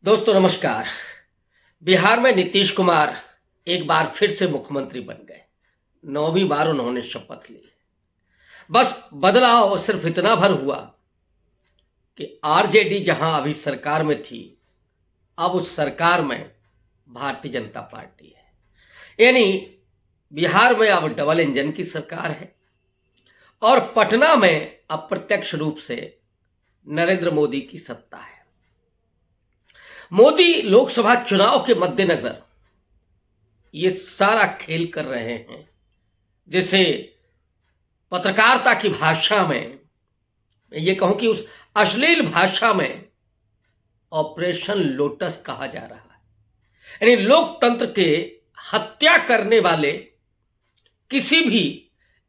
दोस्तों नमस्कार। बिहार में नीतीश कुमार एक बार फिर से मुख्यमंत्री बन गए। 9वीं बार उन्होंने शपथ ली। बस बदलाव सिर्फ इतना भर हुआ कि आरजेडी जहां अभी सरकार में थी, अब उस सरकार में भारतीय जनता पार्टी है। यानी बिहार में अब डबल इंजन की सरकार है और पटना में अप्रत्यक्ष रूप से नरेंद्र मोदी की सत्ता है। मोदी लोकसभा चुनाव के मद्देनजर ये सारा खेल कर रहे हैं, जैसे पत्रकारिता की भाषा में ये कहूं कि उस अश्लील भाषा में ऑपरेशन लोटस कहा जा रहा है। यानी लोकतंत्र के हत्या करने वाले किसी भी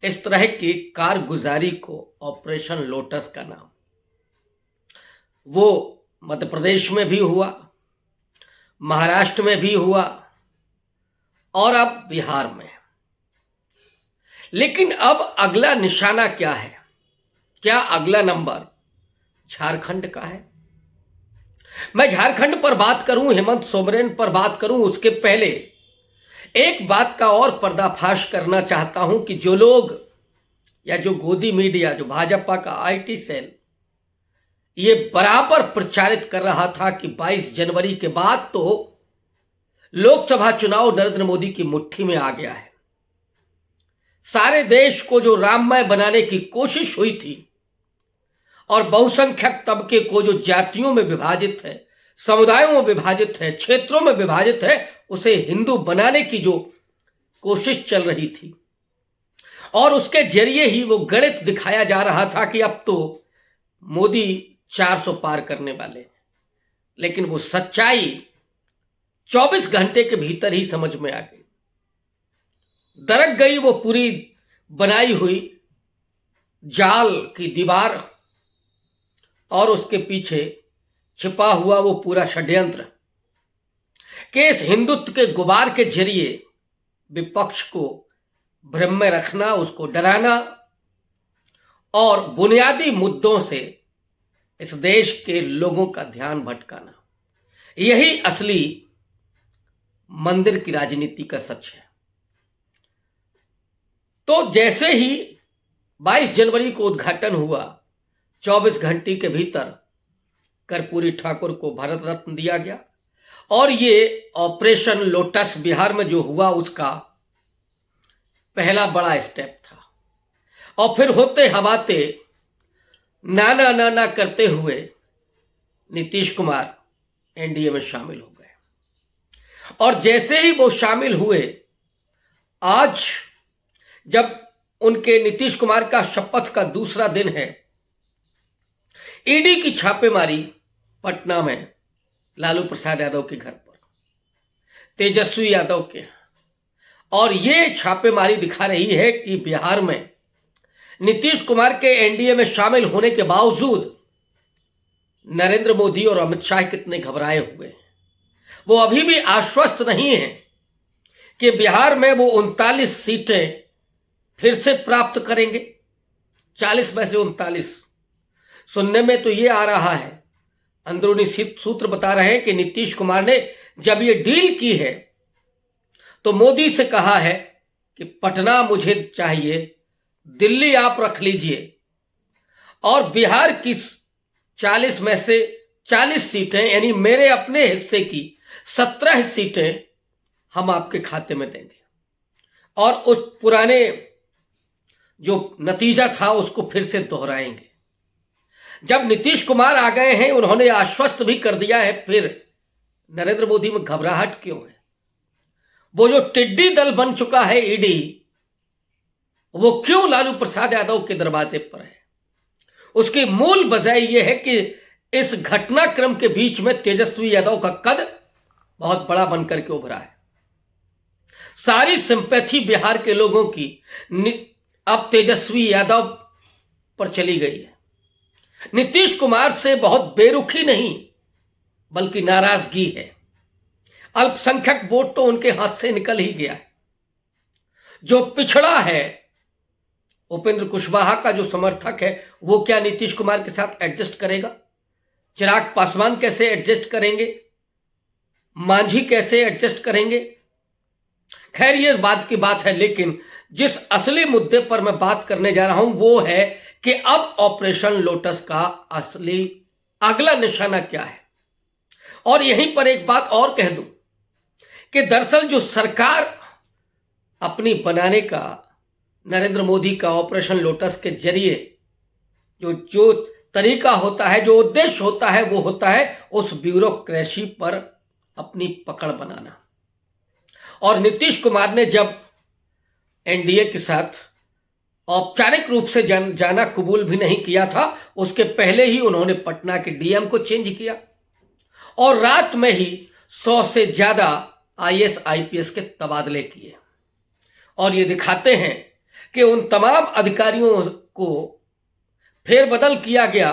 इस तरह की कारगुजारी को ऑपरेशन लोटस का नाम। वो मध्य प्रदेश में भी हुआ, महाराष्ट्र में भी हुआ और अब बिहार में। लेकिन अब अगला निशाना क्या है? क्या अगला नंबर झारखंड का है? मैं झारखंड पर बात करूं, हेमंत सोरेन पर बात करूं, उसके पहले एक बात का और पर्दाफाश करना चाहता हूं कि जो लोग या जो गोदी मीडिया, जो भाजपा का आईटी सेल ये बराबर प्रचारित कर रहा था कि 22 जनवरी के बाद तो लोकसभा चुनाव नरेंद्र मोदी की मुट्ठी में आ गया है। सारे देश को जो राममय बनाने की कोशिश हुई थी और बहुसंख्यक तबके को जो जातियों में विभाजित है, समुदायों में विभाजित है, क्षेत्रों में विभाजित है, उसे हिंदू बनाने की जो कोशिश चल रही थी और उसके जरिए ही वो गणित दिखाया जा रहा था कि अब तो मोदी 400 पार करने वाले हैं। लेकिन वो सच्चाई 24 घंटे के भीतर ही समझ में आ गई। दरक गई वो पूरी बनाई हुई जाल की दीवार और उसके पीछे छिपा हुआ वो पूरा षड्यंत्र कि इस हिंदुत्व के गुबार के जरिए विपक्ष को भ्रम में रखना, उसको डराना और बुनियादी मुद्दों से इस देश के लोगों का ध्यान भटकाना। यही असली मंदिर की राजनीति का सच है। तो जैसे ही 22 जनवरी को उद्घाटन हुआ, 24 घंटे के भीतर कर्पूरी ठाकुर को भारत रत्न दिया गया और ये ऑपरेशन लोटस बिहार में जो हुआ उसका पहला बड़ा स्टेप था। और फिर होते हवाते नाना नाना करते हुए नीतीश कुमार एनडीए में शामिल हो गए। और जैसे ही वो शामिल हुए, आज जब उनके नीतीश कुमार का शपथ का दूसरा दिन है, ईडी की छापेमारी पटना में लालू प्रसाद यादव के घर पर, तेजस्वी यादव के, और ये छापेमारी दिखा रही है कि बिहार में नीतीश कुमार के एनडीए में शामिल होने के बावजूद नरेंद्र मोदी और अमित शाह कितने घबराए हुए हैं। वो अभी भी आश्वस्त नहीं है कि बिहार में वो 39 सीटें फिर से प्राप्त करेंगे। 40 में से 39 सुनने में तो ये आ रहा है, अंदरूनी सूत्र बता रहे हैं कि नीतीश कुमार ने जब ये डील की है तो मोदी से कहा है कि पटना मुझे चाहिए, दिल्ली आप रख लीजिए और बिहार की 40 में से 40 सीटें यानी मेरे अपने हिस्से की 17 सीटें हम आपके खाते में देंगे और उस पुराने जो नतीजा था उसको फिर से दोहराएंगे। जब नीतीश कुमार आ गए हैं, उन्होंने आश्वस्त भी कर दिया है, फिर नरेंद्र मोदी में घबराहट क्यों है? वो जो टिड्डी दल बन चुका है ईडी, वो क्यों लालू प्रसाद यादव के दरवाजे पर है? उसकी मूल वजह यह है कि इस घटनाक्रम के बीच में तेजस्वी यादव का कद बहुत बड़ा बनकर के उभरा है। सारी सिंपैथी बिहार के लोगों की अब तेजस्वी यादव पर चली गई है। नीतीश कुमार से बहुत बेरुखी नहीं बल्कि नाराजगी है। अल्पसंख्यक वोट तो उनके हाथ से निकल ही गया है। जो पिछड़ा है, उपेंद्र कुशवाहा का जो समर्थक है, वो क्या नीतीश कुमार के साथ एडजस्ट करेगा? चिराग पासवान कैसे एडजस्ट करेंगे? मांझी कैसे एडजस्ट करेंगे। खैर ये बात की बात है, लेकिन जिस असली मुद्दे पर मैं बात करने जा रहा हूं वो है कि अब ऑपरेशन लोटस का असली अगला निशाना क्या है। और यहीं पर एक बात और कह दूं कि दरअसल जो सरकार अपनी बनाने का नरेंद्र मोदी का ऑपरेशन लोटस के जरिए जो तरीका होता है, जो उद्देश्य होता है, वो होता है उस ब्यूरोक्रेसी पर अपनी पकड़ बनाना। और नीतीश कुमार ने जब एनडीए के साथ औपचारिक रूप से जाना कबूल भी नहीं किया था, उसके पहले ही उन्होंने पटना के डीएम को चेंज किया और रात में ही 100 से ज्यादा आईएएस आईपीएस के तबादले किए। और ये दिखाते हैं कि उन तमाम अधिकारियों को फेरबदल किया गया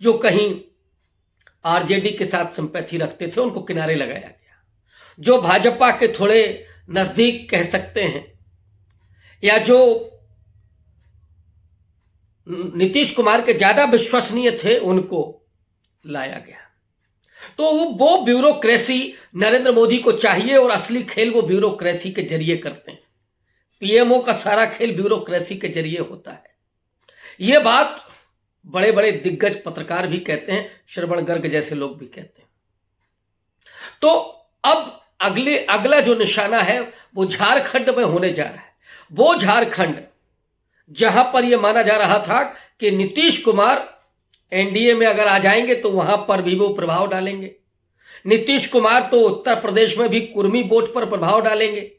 जो कहीं आरजेडी के साथ सिंपैथी रखते थे, उनको किनारे लगाया गया। जो भाजपा के थोड़े नजदीक कह सकते हैं या जो नीतीश कुमार के ज्यादा विश्वसनीय थे, उनको लाया गया। तो वो ब्यूरोक्रेसी नरेंद्र मोदी को चाहिए और असली खेल वो ब्यूरोक्रेसी के जरिए करते हैं। पीएमओ का सारा खेल ब्यूरोक्रेसी के जरिए होता है। ये बात बड़े बड़े दिग्गज पत्रकार भी कहते हैं, श्रवण गर्ग जैसे लोग भी कहते हैं। तो अब अगला जो निशाना है वो झारखंड में होने जा रहा है। वो झारखंड जहां पर यह माना जा रहा था कि नीतीश कुमार एनडीए में अगर आ जाएंगे तो वहां पर भी वो प्रभाव डालेंगे। नीतीश कुमार तो उत्तर प्रदेश में भी कुर्मी वोट पर प्रभाव डालेंगे।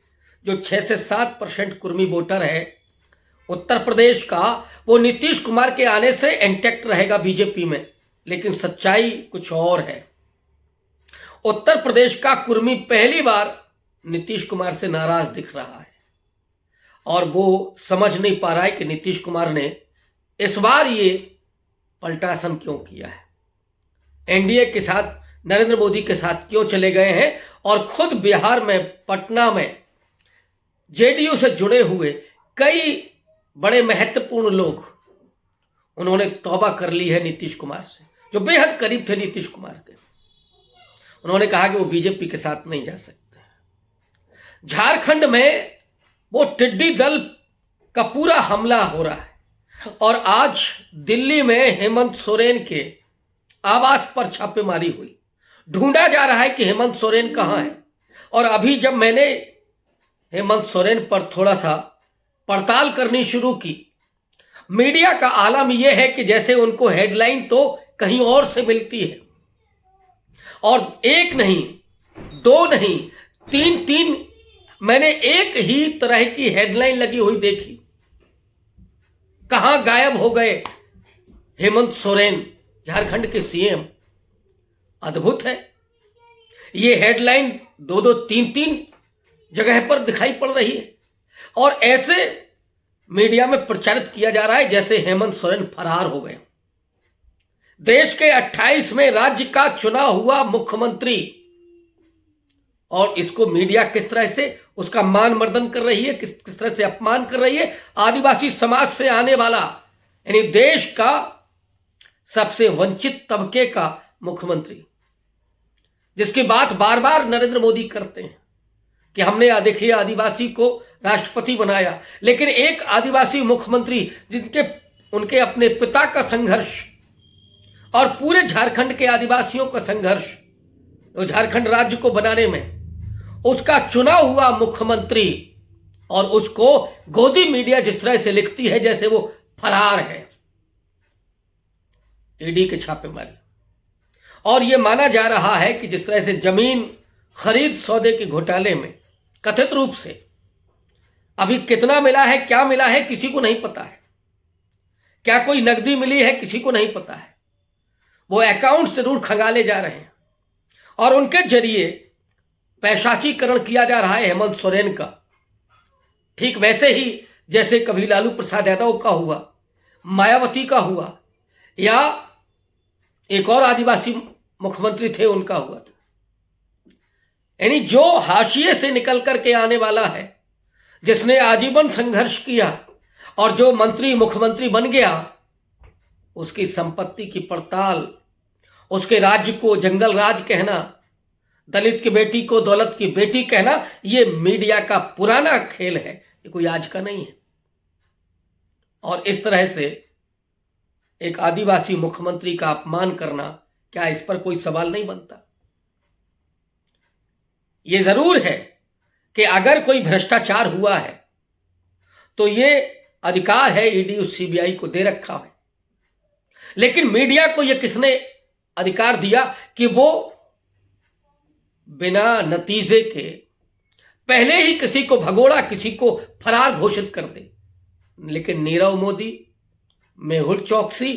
जो 6 से 7% कुर्मी वोटर है उत्तर प्रदेश का, वो नीतीश कुमार के आने से इंटैक्ट रहेगा बीजेपी में। लेकिन सच्चाई कुछ और है। उत्तर प्रदेश का कुर्मी पहली बार नीतीश कुमार से नाराज दिख रहा है और वो समझ नहीं पा रहा है कि नीतीश कुमार ने इस बार ये पलटासन क्यों किया है, एनडीए के साथ नरेंद्र मोदी के साथ क्यों चले गए हैं। और खुद बिहार में पटना में जेडीयू से जुड़े हुए कई बड़े महत्वपूर्ण लोग, उन्होंने तौबा कर ली है नीतीश कुमार से, जो बेहद करीब थे नीतीश कुमार के। उन्होंने कहा कि वो बीजेपी के साथ नहीं जा सकते। झारखंड में वो टिड्डी दल का पूरा हमला हो रहा है और आज दिल्ली में हेमंत सोरेन के आवास पर छापेमारी हुई। ढूंढा जा रहा है कि हेमंत सोरेन कहां है। और अभी जब मैंने हेमंत सोरेन पर थोड़ा सा पड़ताल करनी शुरू की, मीडिया का आलम यह है कि जैसे उनको हेडलाइन तो कहीं और से मिलती है। और एक नहीं, दो नहीं, तीन मैंने एक ही तरह की हेडलाइन लगी हुई देखी। कहां गायब हो गए हेमंत सोरेन, झारखंड के सीएम। अद्भुत है। ये हेडलाइन 2-2, 3-3 जगह पर दिखाई पड़ रही है और ऐसे मीडिया में प्रचारित किया जा रहा है जैसे हेमंत सोरेन फरार हो गए। देश के 28वें राज्य का चुना हुआ मुख्यमंत्री, और इसको मीडिया किस तरह से उसका मान मर्दन कर रही है, किस तरह से अपमान कर रही है। आदिवासी समाज से आने वाला, यानी देश का सबसे वंचित तबके का मुख्यमंत्री, जिसकी बात बार बार नरेंद्र मोदी करते हैं कि हमने देखिए आदिवासी को राष्ट्रपति बनाया। लेकिन एक आदिवासी मुख्यमंत्री उनके अपने पिता का संघर्ष और पूरे झारखंड के आदिवासियों का संघर्ष, तो झारखंड राज्य को बनाने में उसका चुना हुआ मुख्यमंत्री, और उसको गोदी मीडिया जिस तरह से लिखती है जैसे वो फरार है। ईडी के छापेमारी, और यह माना जा रहा है कि जिस तरह से जमीन खरीद सौदे के घोटाले में कथित रूप से अभी कितना मिला है, क्या मिला है, किसी को नहीं पता है। क्या कोई नकदी मिली है, किसी को नहीं पता है। वो अकाउंट जरूर खंगाले जा रहे हैं और उनके जरिए पैशाचीकरण किया जा रहा है हेमंत सोरेन का। ठीक वैसे ही जैसे कभी लालू प्रसाद यादव का हुआ, मायावती का हुआ, या एक और आदिवासी मुख्यमंत्री थे उनका हुआ था। यानी जो हाशिए से निकल करके आने वाला है, जिसने आजीवन संघर्ष किया और जो मंत्री मुख्यमंत्री बन गया, उसकी संपत्ति की पड़ताल, उसके राज्य को जंगल राज कहना, दलित की बेटी को दौलत की बेटी कहना ये मीडिया का पुराना खेल है, ये कोई आज का नहीं है। और इस तरह से एक आदिवासी मुख्यमंत्री का अपमान करना, क्या इस पर कोई सवाल नहीं बनता? ये जरूर है कि अगर कोई भ्रष्टाचार हुआ है तो ये अधिकार है ईडी और सीबीआई को दे रखा है, लेकिन मीडिया को ये किसने अधिकार दिया कि वो बिना नतीजे के पहले ही किसी को भगोड़ा, किसी को फरार घोषित कर दे? लेकिन नीरव मोदी, मेहुल चौकसी,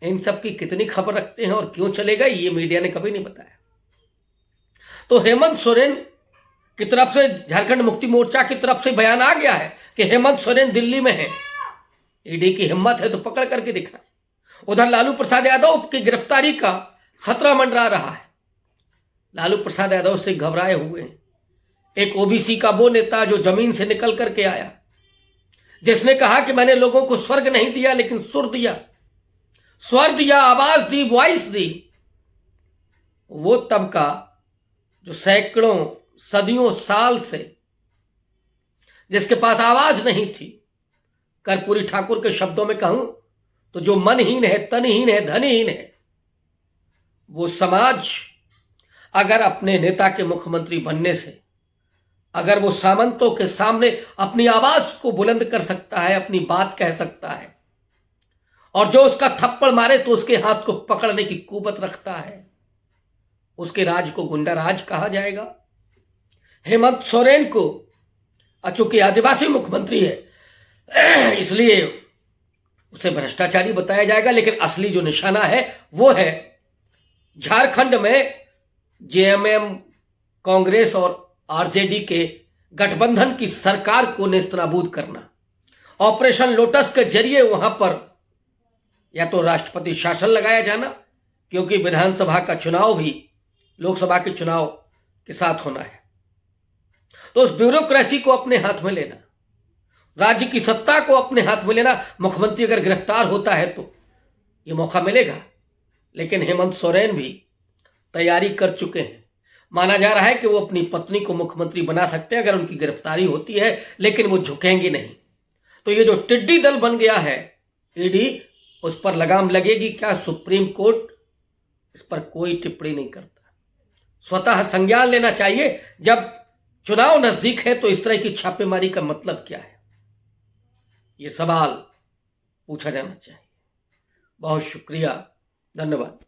इन सब की कितनी खबर रखते हैं और क्यों चले गए, ये मीडिया ने कभी नहीं बताया। तो हेमंत सोरेन की तरफ से, झारखंड मुक्ति मोर्चा की तरफ से बयान आ गया है कि हेमंत सोरेन दिल्ली में है, ईडी की हिम्मत है तो पकड़ करके दिखाए। उधर लालू प्रसाद यादव की गिरफ्तारी का खतरा मंडरा रहा है। लालू प्रसाद यादव से घबराए हुए हैं। एक ओबीसी का वो नेता जो जमीन से निकल करके आया, जिसने कहा कि मैंने लोगों को स्वर्ग नहीं दिया लेकिन सुर दिया, स्वर दिया, आवाज दी, वॉइस दी। वो तबका जो सैकड़ों सदियों साल से जिसके पास आवाज नहीं थी, कर्पूरी ठाकुर के शब्दों में कहूं तो जो मनहीन है, तनहीन है, धनहीन है, वो समाज अगर अपने नेता के मुख्यमंत्री बनने से, अगर वो सामंतों के सामने अपनी आवाज को बुलंद कर सकता है, अपनी बात कह सकता है, और जो उसका थप्पड़ मारे तो उसके हाथ को पकड़ने की कुवत रखता है, उसके राज को गुंडा राज कहा जाएगा। हेमंत सोरेन को, चूंकि आदिवासी मुख्यमंत्री है इसलिए उसे भ्रष्टाचारी बताया जाएगा, लेकिन असली जो निशाना है वो है झारखंड में जेएमएम, कांग्रेस और आरजेडी के गठबंधन की सरकार को नेस्तनाबूद करना। ऑपरेशन लोटस के जरिए वहां पर या तो राष्ट्रपति शासन लगाया जाना, क्योंकि विधानसभा का चुनाव भी लोकसभा के चुनाव के साथ होना है, तो उस ब्यूरोक्रेसी को अपने हाथ में लेना, राज्य की सत्ता को अपने हाथ में लेना। मुख्यमंत्री अगर गिरफ्तार होता है तो यह मौका मिलेगा, लेकिन हेमंत सोरेन भी तैयारी कर चुके हैं। माना जा रहा है कि वो अपनी पत्नी को मुख्यमंत्री बना सकते हैं अगर उनकी गिरफ्तारी होती है, लेकिन वो झुकेंगे नहीं। तो ये जो टिड्डी दल बन गया है ईडी, उस पर लगाम लगेगी क्या? सुप्रीम कोर्ट इस पर कोई टिप्पणी नहीं करता। स्वतः संज्ञान लेना चाहिए। जब चुनाव नजदीक है तो इस तरह की छापेमारी का मतलब क्या है, ये सवाल पूछा जाना चाहिए। बहुत शुक्रिया, धन्यवाद।